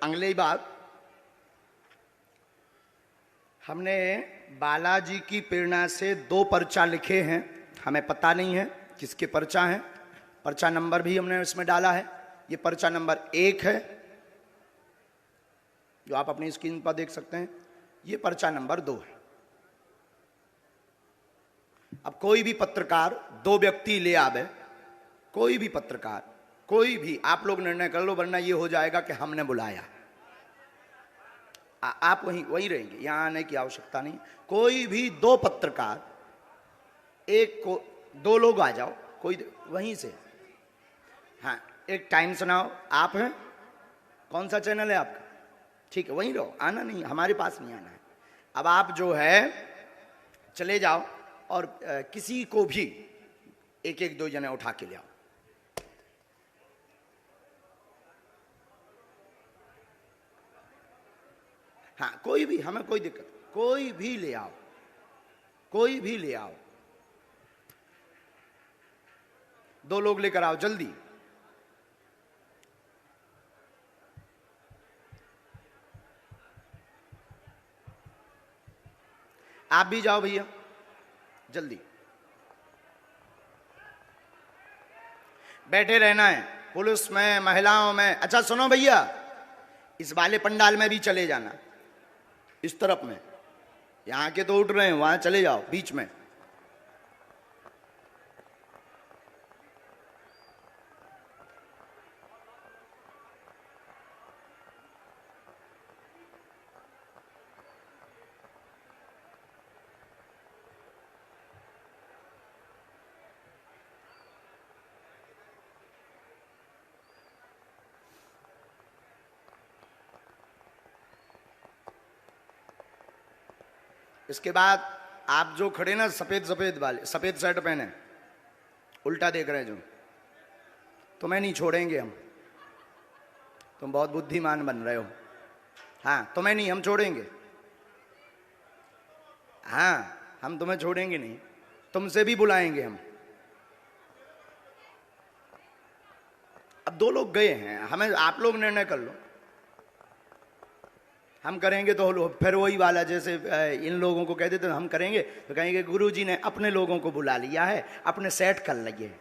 अगली बात, हमने बालाजी की प्रेरणा से 2 पर्चा लिखे हैं। हमें पता नहीं है किसके पर्चा हैं। पर्चा नंबर भी हमने इसमें डाला है। ये पर्चा नंबर 1 है जो आप अपनी स्क्रीन पर देख सकते हैं। ये पर्चा नंबर 2 है। अब कोई भी पत्रकार 2 व्यक्ति ले आवे, कोई भी पत्रकार, कोई भी, आप लोग निर्णय कर लो, वरना ये हो जाएगा कि हमने बुलाया। आप वहीं रहेंगे, यहां आने की आवश्यकता नहीं। कोई भी 2 पत्रकार, एक को 2 लोग आ जाओ, कोई वहीं से। हाँ, एक टाइम सुनाओ। आप हैं, कौन सा चैनल है आपका? ठीक है, वहीं रहो, आना नहीं, हमारे पास नहीं आना है। अब आप जो है चले जाओ और किसी को भी 1-1 2 जने उठा के ले आओ। हाँ, कोई भी, हमें कोई दिक्कत, कोई भी ले आओ, कोई भी ले आओ। 2 लोग लेकर आओ जल्दी। आप भी जाओ भैया, जल्दी बैठे रहना है। पुलिस में, महिलाओं में। अच्छा सुनो भैया, इस वाले पंडाल में भी चले जाना, इस तरफ में। यहां के तो उठ रहे हैं, वहां चले जाओ बीच में। इसके बाद आप जो खड़े ना, सफेद वाले, सफेद शर्ट पहने, उल्टा देख रहे हैं जो, तुम्हें नहीं छोड़ेंगे हम। तुम बहुत बुद्धिमान बन रहे हो। हाँ, तुम्हें नहीं हम छोड़ेंगे। हाँ, हम तुम्हें छोड़ेंगे नहीं, तुमसे भी बुलाएंगे हम। अब 2 लोग गए हैं, हमें, आप लोग निर्णय कर लो। हम करेंगे तो फिर वही वाला, जैसे इन लोगों को कह देते हम करेंगे तो कहेंगे गुरुजी ने अपने लोगों को बुला लिया है, अपने सेट कर लिए,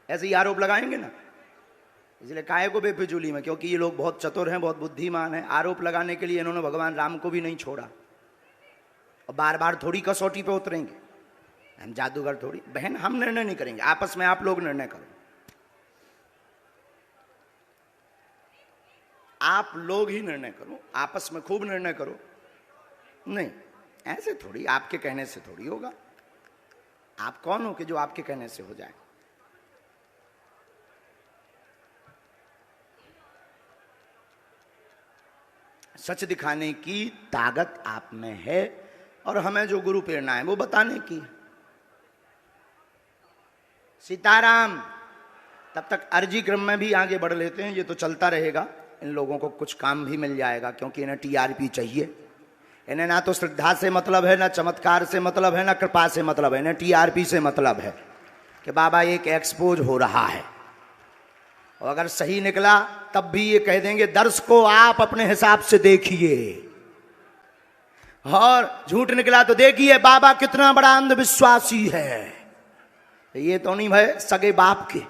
ऐसे ही आरोप लगाएंगे ना। इसलिए काहे को बेफिजूली में, क्योंकि ये लोग बहुत चतुर हैं, बहुत बुद्धिमान हैं। आरोप लगाने के लिए इन्होंने भगवान राम को भी नहीं छोड़ा, और बार बार थोड़ी कसौटी पे उतरेंगे। हम जादूगर थोड़ी। बहन, हम निर्णय नहीं करेंगे, आपस में आप लोग निर्णय करो। आप लोग ही निर्णय करो, आपस में खूब निर्णय करो। नहीं, ऐसे थोड़ी, आपके कहने से थोड़ी होगा। आप कौन हो कि जो आपके कहने से हो जाए? सच दिखाने की ताकत आप में है, और हमें जो गुरु प्रेरणा है वो बताने की। सीताराम। तब तक अर्जी क्रम में भी आगे बढ़ लेते हैं, ये तो चलता रहेगा। इन लोगों को कुछ काम भी मिल जाएगा, क्योंकि इन्हें टीआरपी चाहिए। इन्हें ना तो श्रद्धा से मतलब है, ना चमत्कार से मतलब है, ना कृपा से मतलब है, इन्हें टीआरपी से मतलब है कि बाबा एक एक्सपोज हो रहा है। और अगर सही निकला तब भी ये कह देंगे दर्शकों आप अपने हिसाब से देखिए, और झूठ निकला तो देखिए बाबा कितना बड़ा अंधविश्वासी है। ये तो नहीं भाई सगे बाप के।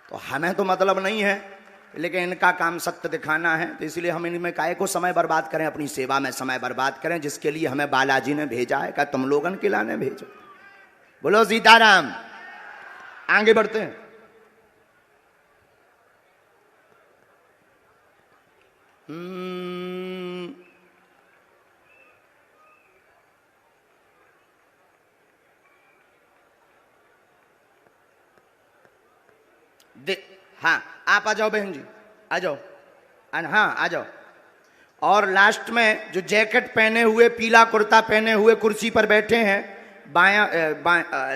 तो हमें तो मतलब नहीं है, लेकिन इनका काम सत्य दिखाना है। तो इसलिए हम इनमें काहे को समय बर्बाद करें, अपनी सेवा में समय बर्बाद करें, जिसके लिए हमें बालाजी ने भेजा है। क्या तुम लोगन के लाने भेजो? बोलो सीताराम। आगे बढ़ते हैं। हाँ, आप आ जाओ बहन जी, आ जाओ। हाँ, आ जाओ। और लास्ट में जो जैकेट पहने हुए, पीला कुर्ता पहने हुए कुर्सी पर बैठे हैं,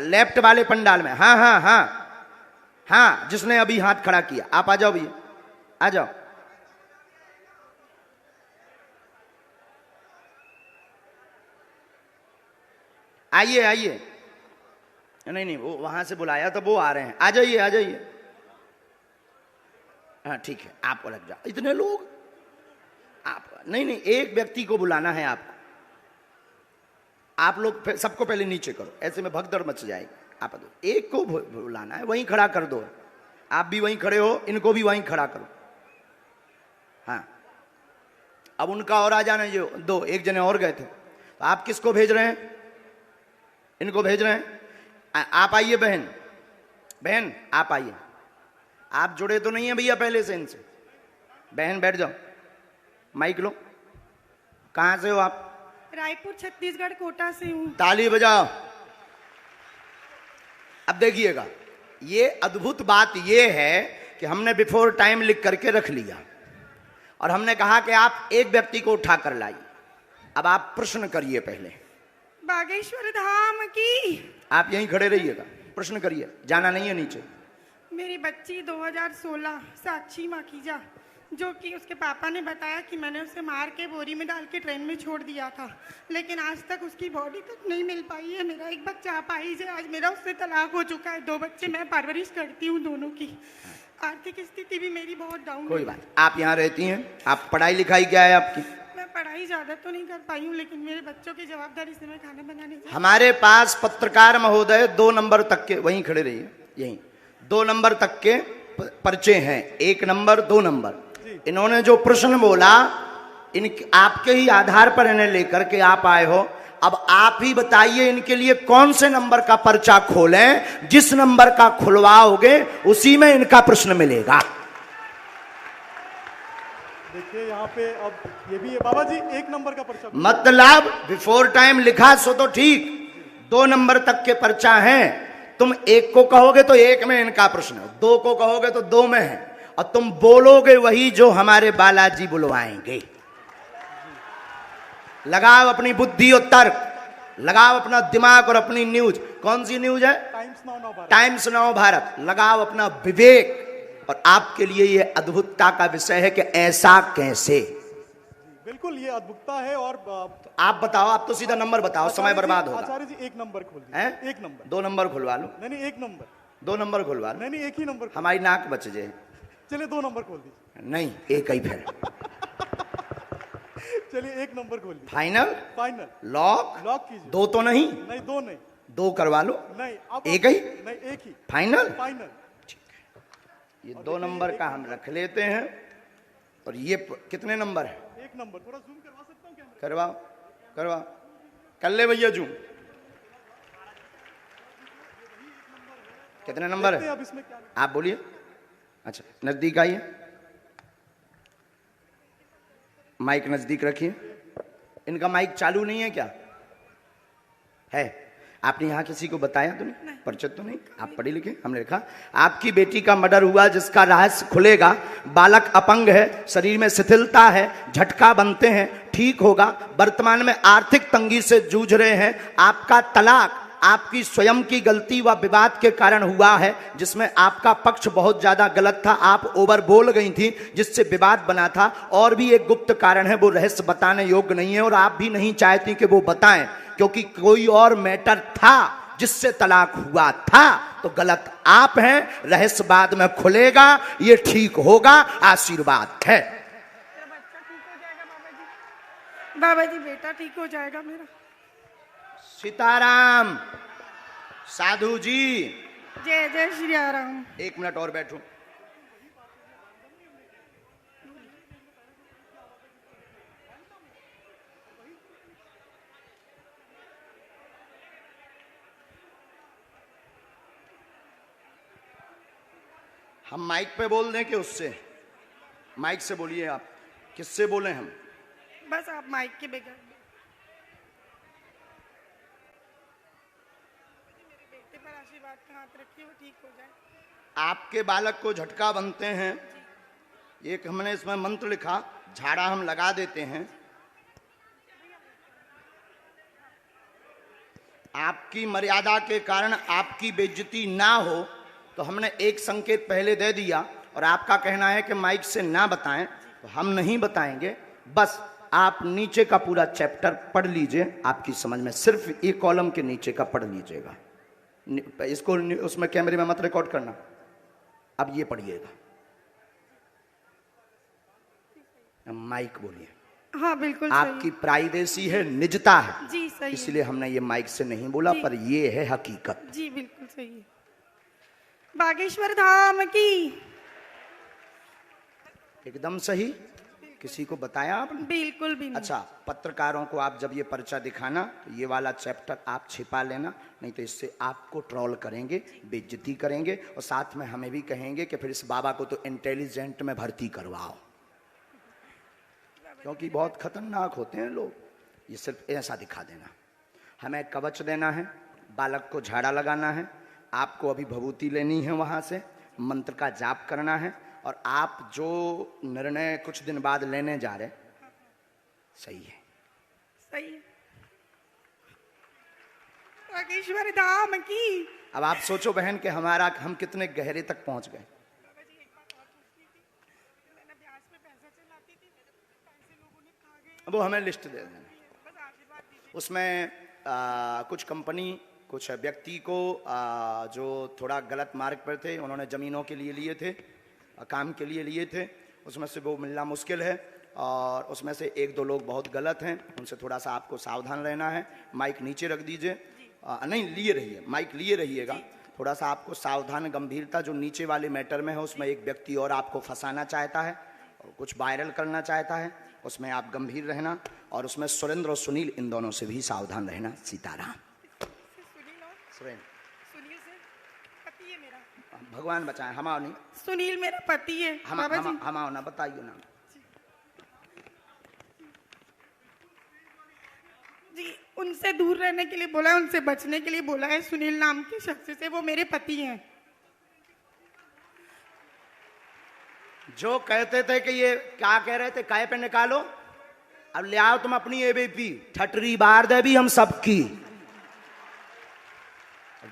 लेफ्ट वाले पंडाल में। हाँ हाँ हाँ हाँ, जिसने अभी हाथ खड़ा किया, आप आ जाओ भैया, आ जाओ। आइए आइए। नहीं नहीं, वो वहां से बुलाया तो वो आ रहे हैं। आ जाइए आ जाइए। हाँ ठीक है, आप अलग जाओ। इतने लोग, आप नहीं नहीं, एक व्यक्ति को बुलाना है आपको। आप लोग सबको पहले नीचे करो, ऐसे में भगदड़ मच जाएगी। आप दो, एक को बुलाना है, वहीं खड़ा कर दो। आप भी वहीं खड़े हो, इनको भी वहीं खड़ा करो। हाँ, अब उनका और आ जाना। जो दो एक जने और गए थे, तो आप किसको भेज रहे हैं? इनको भेज रहे हैं। आप आइए बहन, बहन आप आइए। आप जुड़े तो नहीं है भैया पहले से इनसे? बहन बैठ जाओ, माइक लो। कहां से हो आप? रायपुर छत्तीसगढ़ कोटा से हूँ। ताली बजाओ। अब देखिएगा, ये अद्भुत बात ये है कि हमने बिफोर टाइम लिख करके रख लिया और हमने कहा कि आप एक व्यक्ति को उठा कर लाइए। अब आप प्रश्न करिए पहले। बागेश्वर धाम की। आप यहीं खड़े रहिएगा, प्रश्न करिए, जाना नहीं है नीचे। मेरी बच्ची 2016 साक्षी माखीजा, जो कि उसके पापा ने बताया कि मैंने उसे मार के बोरी में डाल के ट्रेन में छोड़ दिया था, लेकिन आज तक उसकी बॉडी तक नहीं मिल पाई है। मेरा एक बच्चा अपाहिज है। आज मेरा उससे तलाक हो चुका है। 2 बच्चे मैं परवरिश करती हूँ दोनों की। आर्थिक स्थिति भी मेरी बहुत डाउन है। कोई बात, आप यहाँ रहती हैं। आप पढ़ाई लिखाई क्या है आपकी? मैं पढ़ाई ज्यादा तो नहीं कर पाई हूँ, लेकिन मेरे बच्चों की जवाबदारी से मैं खाना बनाने जाती हूँ। हमारे पास पत्रकार महोदय 2 नंबर तक के, वहीं खड़े रहिए, यहीं 2 नंबर तक के पर्चे हैं। 1 नंबर 2 नंबर। इन्होंने जो प्रश्न बोला, इन आपके ही आधार पर इन्हें लेकर के आप आए हो। अब आप ही बताइए इनके लिए कौन से नंबर का पर्चा खोलें। जिस नंबर का खुलवाओगे उसी में इनका प्रश्न मिलेगा। देखिए यहाँ पे अब ये भी है बाबा जी, 1 नंबर का पर्चा। मतलब बिफोर टाइम लिखा सो तो ठीक, 2 नंबर तक के पर्चा हैं। तुम 1 को कहोगे तो 1 में इनका प्रश्न, 2 को कहोगे तो 2 में है, और तुम बोलोगे वही जो हमारे बालाजी बुलवाएंगे। लगाओ अपनी बुद्धि और तर्क, लगाओ अपना दिमाग और अपनी न्यूज। कौन सी न्यूज है? Times now Bharat. लगाओ अपना विवेक। और आपके लिए यह अद्भुतता का विषय है कि ऐसा कैसे। बिल्कुल ये अद्भुतता है। और आप बताओ, आप तो सीधा नंबर बताओ, समय बर्बाद होगा। आचार्य जी 1 नंबर खोल दीजिए। 1 नंबर। 2 नंबर खुलवा लो। नहीं 1 नंबर। 2 नंबर खुलवा लो। नहीं 1 ही नंबर। हमारी नाक बच जाए। चलिए 2 नंबर खोल दीजिए। नहीं, एक ही फिर। चलिए 1 नंबर खोल दीजिए। फाइनल? फाइनल। लॉक? लॉक कीजिए। 2 तो नहीं? नहीं 2 नहीं। 2 करवा लो। नहीं एक ही? नहीं 1 ही। फाइनल? फाइनल। ये 2 नंबर का हम रख लेते हैं। और ये कितने नंबर है? 1 नंबर। थोड़ा जूम करवा सकता हूँ कैमरा? करवाओ, करवाओ, कर ले भैया जूम। कितने नंबर है? अब इसमें क्या? आप बोलिए। अच्छा, नजदीक आइए, माइक नजदीक रखिए। इनका माइक चालू नहीं है क्या? है? आपने यहाँ किसी को बताया तो नहीं? परिचित तो नहीं? आप पढ़े लिखे? हमने लिखा आपकी बेटी का मर्डर हुआ, जिसका रहस्य खुलेगा। बालक अपंग है, शरीर में शिथिलता है, झटका बनते हैं, ठीक होगा। वर्तमान में आर्थिक तंगी से जूझ रहे हैं। आपका तलाक आपकी स्वयं की गलती व विवाद के कारण हुआ है, जिसमें आपका पक्ष बहुत ज्यादा गलत था। आप ओवर बोल गई थी, जिससे विवाद बना था। और भी एक गुप्त कारण है, वो रहस्य बताने योग्य नहीं है और आप भी नहीं चाहती कि वो बताएं, क्योंकि कोई और मैटर था जिससे तलाक हुआ था। तो गलत आप हैं। रहस्य बाद में खुलेगा, ये ठीक होगा। आशीर्वाद है। बाबा जी बेटा ठीक हो जाएगा मेरा। सीताराम। साधु जी। जय जय श्री राम। 1 मिनट और बैठो। हम माइक पे बोल दें कि उससे? माइक से बोलिए। आप किससे बोले? हम बस आप माइक के बगैर। मेरे बेटे पर आशीर्वाद का हाथ रखिए, वो ठीक हो जाए। आपके बालक को झटका बनते हैं, एक हमने इसमें मंत्र लिखा, झाड़ा हम लगा देते हैं। आपकी मर्यादा के कारण आपकी बेइज्जती ना हो, तो हमने एक संकेत पहले दे दिया। और आपका कहना है कि माइक से ना बताएं, तो हम नहीं बताएंगे। बस आप नीचे का पूरा चैप्टर पढ़ लीजिए, आपकी समझ में। सिर्फ एक कॉलम के नीचे का पढ़ लीजिएगा। इसको उसमें कैमरे में मत रिकॉर्ड करना। अब ये पढ़िएगा। माइक बोलिए। हाँ बिल्कुल आपकी प्राइवेसी है, निजता है, सही। जी सही है। इसलिए हमने ये माइक से नहीं बोला, जी। पर ये है हकीकत। जी बिल्कुल सही है। बागेश्वर धाम की। एकदम सही। किसी को बताया आपने? बिल्कुल भी नहीं। अच्छा, पत्रकारों को आप जब ये पर्चा दिखाना तो ये वाला चैप्टर आप छिपा लेना, नहीं तो इससे आपको ट्रोल करेंगे, बेइज्जती करेंगे, और साथ में हमें भी कहेंगे कि फिर इस बाबा को तो इंटेलिजेंट में भर्ती करवाओ, क्योंकि बहुत खतरनाक होते हैं लोग। ये सिर्फ ऐसा दिखा देना। हमें कवच देना है, बालक को झाड़ा लगाना है, आपको अभी भभूति लेनी है, वहाँ से मंत्र का जाप करना है, और आप जो निर्णय कुछ दिन बाद लेने जा रहे सही है। सही है। बागेश्वर धाम की। अब आप सोचो बहन कि हम कितने गहरे तक पहुंच गए। वो हमें लिस्ट दे देना। उसमें कुछ कंपनी, कुछ व्यक्ति को जो थोड़ा गलत मार्ग पर थे, उन्होंने ज़मीनों के लिए लिए थे, काम के लिए लिए थे, उसमें से वो मिलना मुश्किल है, और उसमें से एक दो लोग बहुत गलत हैं, उनसे थोड़ा सा आपको सावधान रहना है। माइक नीचे रख दीजिए, नहीं लिए रहिए, माइक लिए रहिएगा। थोड़ा सा आपको सावधान, गंभीरता, जो नीचे वाले मैटर में है उसमें एक व्यक्ति और आपको फंसाना चाहता है और कुछ वायरल करना चाहता है, उसमें आप गंभीर रहना, और उसमें सुरेंद्र और सुनील, इन दोनों से भी सावधान रहना। सीताराम। भगवान बचाए, हमाओ नहीं। सुनील मेरा पति है। हमाओ ना, बताइए ना जी। उनसे दूर रहने के लिए बोला है, उनसे बचने के लिए बोला है। सुनील नाम के शख्स से, वो मेरे पति हैं। जो कहते थे कि ये क्या कह रहे थे, काय पे निकालो, अब ले आओ तुम अपनी एबीपी, ठटरी बार दे भी हम सबकी।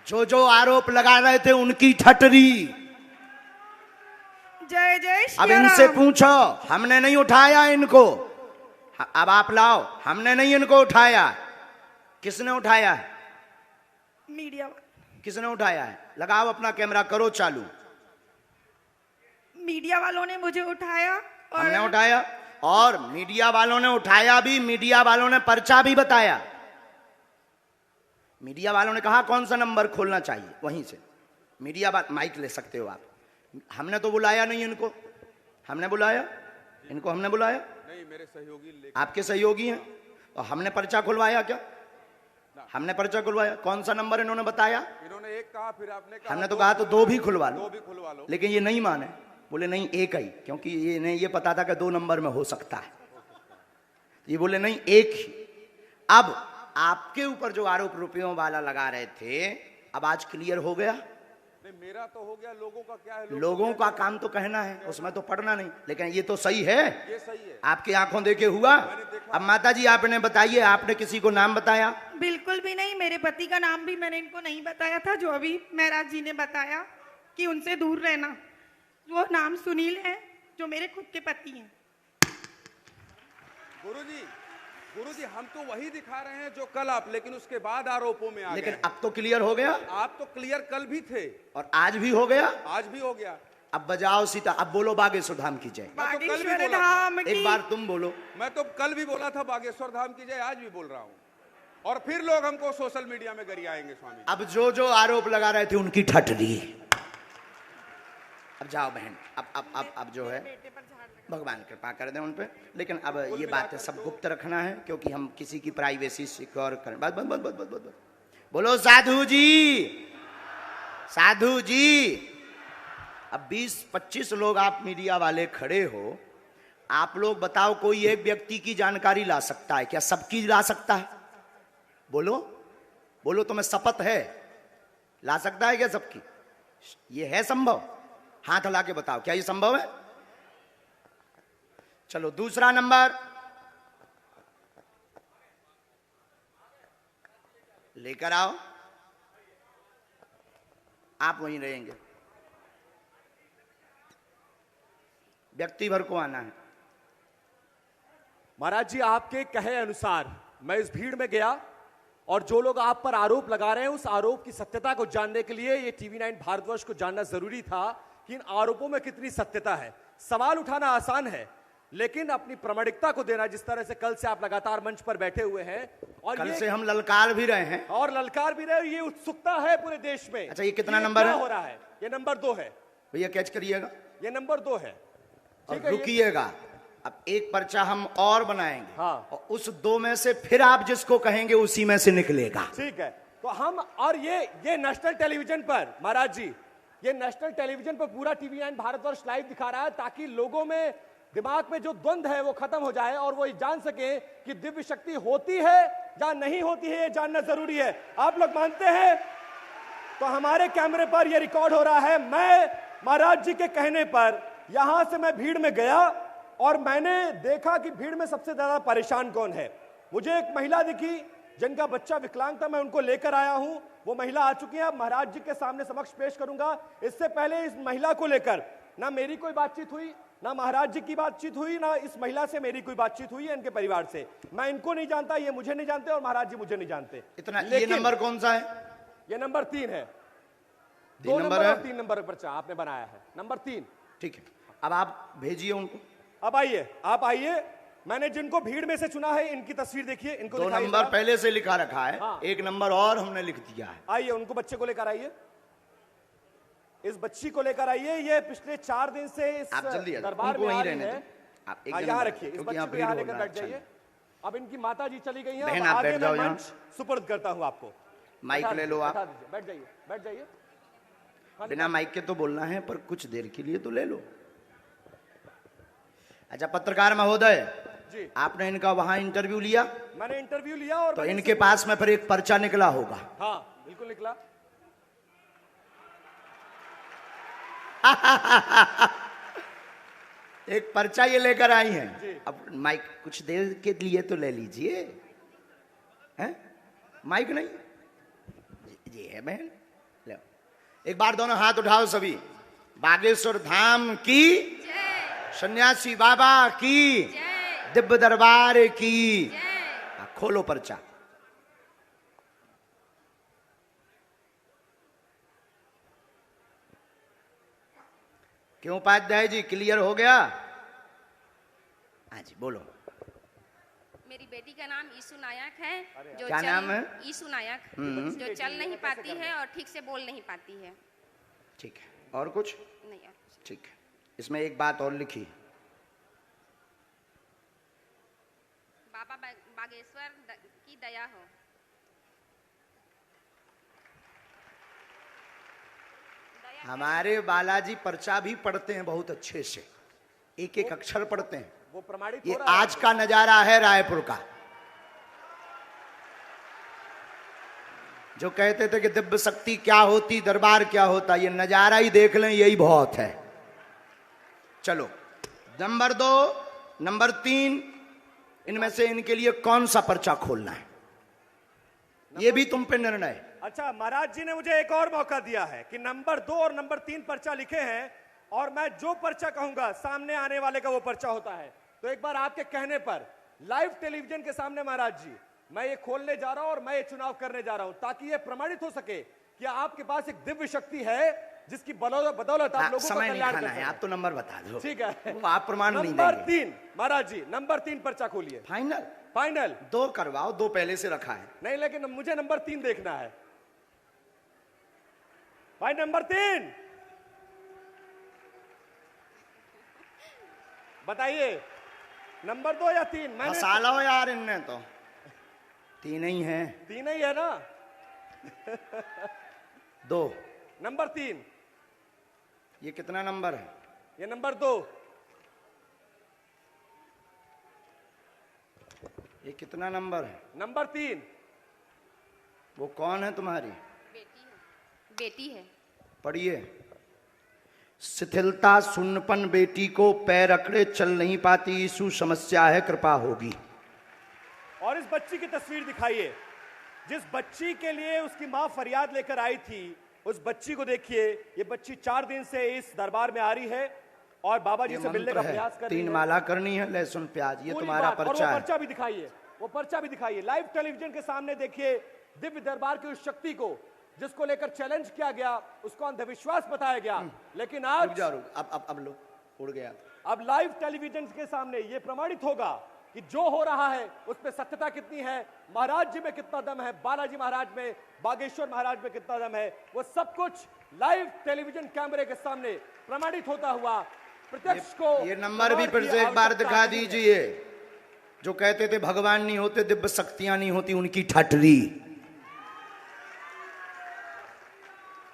जो जो आरोप लगा रहे थे उनकी ठटरी। जय जय श्री अब राम। इनसे पूछो, हमने नहीं उठाया इनको, अब आप लाओ। हमने नहीं इनको उठाया, किसने उठाया है? मीडिया। किसने उठाया है? लगाओ अपना कैमरा, करो चालू। मीडिया वालों ने मुझे उठाया। और हमने उठाया, और मीडिया वालों ने उठाया भी, मीडिया वालों ने पर्चा भी बताया। मीडिया वालों ने कहा कौन सा नंबर खोलना चाहिए, वहीं से मीडिया वाले माइक ले सकते हो आप। हमने तो बुलाया नहीं इनको, हमने बुलाया इनको, हमने बुलाया नहीं, मेरे सहयोगी आपके सहयोगी हैं, और हमने पर्चा खुलवाया क्या? हमने पर्चा खुलवाया। कौन सा नंबर इन्होंने बताया? इन्होंने एक कहा, फिर आपने कहा हमने तो कहा तो दो भी खुलवा दो लो, भी खुलवा लो, लेकिन ये नहीं माने, बोले नहीं एक ही, क्योंकि ये नहीं, ये पता था कि 2 नंबर में हो सकता है, ये बोले नहीं एक ही। अब आपके ऊपर जो आरोप रुपयों वाला लगा रहे थे, अब आज क्लियर हो गया। नहीं मेरा तो हो गया, लोगों का क्या है? लोगों का काम तो कहना है, उसमें तो पढ़ना नहीं, लेकिन ये तो सही है, ये सही है, आपकी आंखों देखे हुआ। अब माता जी आपने बताइए, आपने किसी को नाम बताया? बिल्कुल भी नहीं। मेरे पति का नाम भी मैंने इनको नहीं बताया था, जो अभी महाराज जी ने बताया कि उनसे दूर रहना। वो नाम सुनील है, जो मेरे खुद के पति हैं। गुरुजी हम तो वही दिखा रहे हैं जो कल आप, लेकिन उसके बाद आरोपों में आ गए। लेकिन अब तो क्लियर हो गया। आप तो क्लियर कल भी थे और आज भी हो गया। आज भी हो गया। अब बजाओ सीता, अब बोलो बागेश्वर धाम की जय। बागेश्वर धाम की। एक बार तुम बोलो। मैं तो कल भी बोला था बागेश्वर धाम की जय, आज भी बोल रहा हूँ, और फिर लोग हमको सोशल मीडिया में गरियाएंगे स्वामी। अब जो जो आरोप लगा रहे थे उनकी ठटरी। अब जाओ बहन, अब जो है भगवान कृपा कर दें उन पे, लेकिन अब ये बातें सब गुप्त रखना है, क्योंकि हम किसी की प्राइवेसी सिक्योर करें। बस बस बस बस बस बस बोलो साधु जी, साधु जी। अब 20-25 लोग आप मीडिया वाले खड़े हो, आप लोग बताओ कोई एक व्यक्ति की जानकारी ला सकता है क्या? सबकी ला सकता है? बोलो बोलो, तुम्हें शपथ है ला सकता है क्या सबकी? ये है संभव? हाथ हिला के बताओ, क्या ये संभव है? चलो दूसरा नंबर लेकर आओ, आप वहीं रहेंगे, व्यक्ति भर को आना है। महाराज जी आपके कहे अनुसार मैं इस भीड़ में गया, और जो लोग आप पर आरोप लगा रहे हैं उस आरोप की सत्यता को जानने के लिए ये TV9 भारतवर्ष को जानना जरूरी था कि इन आरोपों में कितनी सत्यता है। सवाल उठाना आसान है, लेकिन अपनी प्रामाणिकता को देना, जिस तरह से कल से आप लगातार मंच पर बैठे हुए हैं और कल ये से हम ललकार भी रहे हैं और ललकार भी रहे, ये उत्सुकता है पूरे देश में। अच्छा, ये कितना नंबर क्या है? हो रहा है? ये नंबर 2 है। भैया कैच करिएगा ये नंबर 2 है। और ठीक है, ये- रुकिएगा, अब एक पर्चा हम और बनाएंगे। हाँ। और उस 2 में से फिर आप जिसको कहेंगे उसी में से निकलेगा। ठीक है, तो हम और ये नेशनल टेलीविजन पर महाराज जी, ये नेशनल टेलीविजन पर पूरा टीवी9 भारतवर्ष लाइव दिखा रहा है, ताकि लोगों में दिमाग में जो द्वंद्व है वो खत्म हो जाए और वो जान सके कि दिव्य शक्ति होती है या नहीं होती है, ये जानना जरूरी है। आप लोग मानते हैं? तो हमारे कैमरे पर ये रिकॉर्ड हो रहा है। मैं महाराज जी के कहने पर यहां से मैं भीड़ में गया और मैंने देखा कि भीड़ में सबसे ज्यादा परेशान कौन है। मुझे एक महिला दिखी जिनका बच्चा विकलांग था, मैं उनको लेकर आया हूं। वो महिला आ चुकी है, महाराज जी के सामने समक्ष पेश करूंगा। इससे पहले इस महिला को लेकर ना मेरी कोई बातचीत हुई, ना महाराज जी की बातचीत हुई, ना इस महिला से मेरी कोई बातचीत हुई है, इनके परिवार से। मैं इनको नहीं जानता, ये मुझे नहीं जानते और महाराज जी मुझे नहीं जानते। इतना ये लेकिन नंबर कौन सा है? ये नंबर 3 है। 3 नंबर है? 3 नंबर पर्चा आपने बनाया है, नंबर 3। ठीक है, अब आप भेजिए उनको। अब आइए, आप आइए। मैंने जिनको भीड़ में से चुना है इनकी तस्वीर देखिए, इनको 2 दिखाइए नंबर जरा। पहले से लिखा रखा है। हाँ। 1 नंबर और हमने लिख दिया है। आइए, उनको बच्चे को लेकर आइए, इस बच्ची को लेकर आइए। ये पिछले 4 दिन से इस आप जल्दी आ जाओ, दरबार उनको में वहीं आ रही रहने है। दो। आप एक हाँ, जन यहाँ बैठो, रखिए, इस क्योंकि बच्ची यहाँ को भीड़ यहाँ हो लेकर रहा है। बैठ जाइए। अच्छा। अब इनकी माता जी चली गई हैं, बहन, अब आप आगे बैठ जाओ मैं यहाँ। मंच सुपर्द करता हूँ आपको। माइक बैठा ले लो दीजिए, आप। बैठा दीजिए, बैठ जाइए, बैठ जाइए। बिना माइक के तो बोलना है, पर कुछ देर के लिए तो ले लो। अच्छा, पत्रकार महोदय जी, आपने इनका वहां इंटरव्यू लिया, मैंने इंटरव्यू लिया और तो मैंने इनके पास में फिर एक पर्चा निकला होगा। हाँ, बिल्कुल निकला। एक पर्चा ये लेकर आई जी। हैं। अब माइक कुछ देर के लिए तो ले लीजिए। हैं? माइक नहीं? जी है बहन, लो। एक बार दोनों हाथ उठाओ सभी। बागेश्वर धाम की, सन्यासी बाबा की, दिव्य दरबार की। खोलो पर्चा। क्यों उपाध्याय जी, क्लियर हो गया? हाँ जी, बोलो। मेरी बेटी का नाम ईशु नायक है, जो क्या नाम है? ईशु नायक, जो चल नहीं पाती है और ठीक से बोल नहीं पाती है। ठीक है, और कुछ? नहीं और कुछ। ठीक है, इसमें एक बात और लिखी। बाबा बागेश्वर की दया हो। दया हमारे बालाजी पर्चा भी पढ़ते हैं बहुत अच्छे से, एक एक अक्षर पढ़ते हैं। वो प्रमाणित ये हो रहा है। आज का नजारा है रायपुर का। जो कहते थे कि दिव्य शक्ति क्या होती, दरबार क्या होता, ये नजारा ही देख लें, यही बहुत है। चलो, नंबर 2, नंबर 3, इनमें से इनके लिए कौन सा पर्चा खोलना है, ये भी तुम पे निर्णय है। अच्छा, महाराज जी ने मुझे एक और मौका दिया है कि नंबर 2 और नंबर 3 पर्चा लिखे हैं और मैं जो पर्चा कहूंगा सामने आने वाले का वो पर्चा होता है। तो एक बार आपके कहने पर लाइव टेलीविजन के सामने महाराज जी, मैं ये खोलने जा रहा हूं और मैं ये चुनाव करने जा रहा हूं, ताकि ये प्रमाणित हो सके कि आपके पास एक दिव्य शक्ति है जिसकी बदौलत आप लोगों का समय नहीं कल्याण खाना कर है, सकें। आप तो नंबर बता दो। ठीक है, वो आप प्रमाण नहीं नंबर देंगे। 3 महाराज जी, नंबर 3 पर्चा खोलिए। फाइनल? फाइनल? 2 करवाओ, 2 पहले से रखा है। नहीं, लेकिन मुझे नंबर 3 देखना है भाई। नंबर 3 बताइए, नंबर 2 या 3? मैंने फंसा लो यार, इनने तो 3 ही है। 3 ही है ना। 2। नंबर 3, ये कितना नंबर है? ये नंबर 2। ये कितना नंबर है? नंबर 3। वो कौन है तुम्हारी? बेटी है, बेटी है। पढ़िए। शिथिलता सुन्नपन बेटी को पैर अकड़े चल नहीं पाती, यीशु समस्या है कृपा होगी। और इस बच्ची की तस्वीर दिखाइए, जिस बच्ची के लिए उसकी मां फरियाद लेकर आई थी, उस बच्ची को देखिए। ये बच्ची 4 दिन से इस दरबार में आ रही है और बाबा जी ये से मिलने का मंत्र प्रयास है, कर रही 3 है। माला करनी है, लहसुन प्याज, ये पूरी तुम्हारा बात। और पर्चा वो है। पर्चा भी दिखाइए, वो पर्चा भी दिखाइए। लाइव टेलीविजन के सामने देखिए दिव्य दरबार की उस शक्ति को जिसको लेकर चैलेंज किया गया, उसको अंधविश्वास बताया गया, लेकिन आज रुक जाओ, रुक, अब लो। उड़ गया। अब लाइव टेलीविजन के सामने ये प्रमाणित होगा कि जो हो रहा है उस पर सत्यता कितनी है, महाराज जी में कितना दम है, बालाजी महाराज में, बागेश्वर महाराज में कितना दम है, वो सब कुछ लाइव टेलीविजन कैमरे के सामने प्रमाणित होता हुआ प्रत्यक्ष को ये नंबर भी फिर से एक बार दिखा दीजिए। जो कहते थे भगवान नहीं होते, दिव्य शक्तियां नहीं होती, उनकी ठटरी।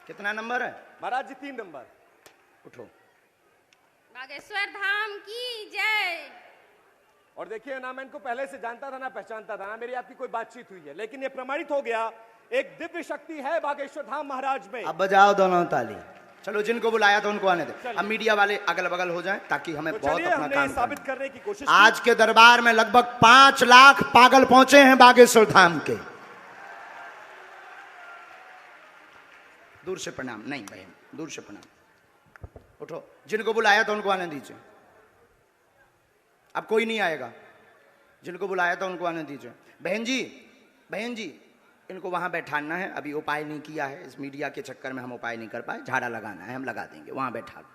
कितना नंबर है महाराज जी? 3 नंबर। उठो। बागेश्वर धाम की जय। और देखिए ना, मैं इनको पहले से जानता था ना पहचानता था ना मेरी आपकी कोई बातचीत हुई है, लेकिन ये प्रमाणित हो गया एक दिव्य शक्ति है बागेश्वर धाम महाराज में। अब बजाओ दोनों ताली। चलो, जिनको बुलाया था उनको आने दे। अब मीडिया वाले अगल बगल हो जाएं ताकि हमें बहुत अपना काम साबित करने की कोशिश। आज के दरबार में लगभग 5 लाख पागल पहुंचे हैं बागेश्वर धाम के। दूर से प्रणाम। नहीं बहन, दूर से प्रणाम। उठो, जिनको बुलाया था उनको आने दीजिए। अब कोई नहीं आएगा। जिनको बुलाया था उनको आने दीजिए। बहन जी इनको वहां बैठाना है। अभी उपाय नहीं किया है, इस मीडिया के चक्कर में हम उपाय नहीं कर पाए। झाड़ा लगाना है, हम लगा देंगे, वहां बैठा लो।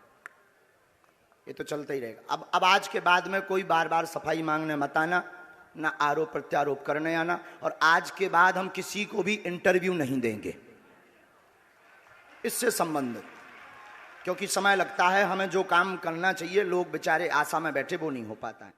ये तो चलता ही रहेगा। अब आज के बाद में कोई बार बार सफाई मांगने मत आना, ना आरोप प्रत्यारोप करने आना। और आज के बाद हम किसी को भी इंटरव्यू नहीं देंगे इससे संबंधित, क्योंकि समय लगता है। हमें जो काम करना चाहिए, लोग बेचारे आशा में बैठे, वो नहीं हो पाता है।